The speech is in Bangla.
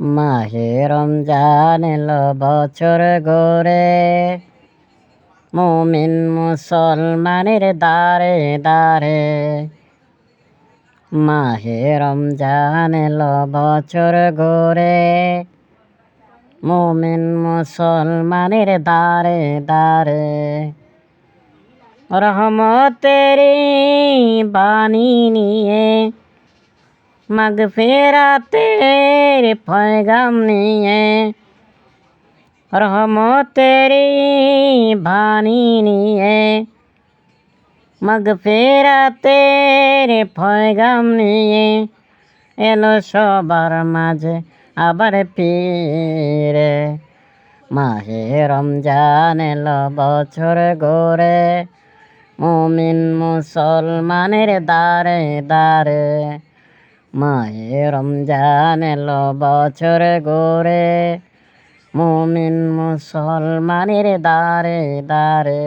মাহে রমজান এলো বছর গড়ে, মুমিন মুসলমানের দারে দারে। মাহে রমজান এলো বছর গড়ে, মুমিন মুসলমানের দারে দারে। রহমতেরি বাণী নিয়ে, মাগফিরাতের পয়গাম নিয়ে, রহমতেরি বাণী নিয়ে, মাগফিরাতের পয়গাম নিয়ে এলো সবার মাঝে আবার ফিরে। মাহে রমজান এলো বছর গড়ে, মুমিন মুসলমানের দারে দারে। মাহে রমজান এলো বছর গড়ে, মুমিন মুসলমানের দারে দারে।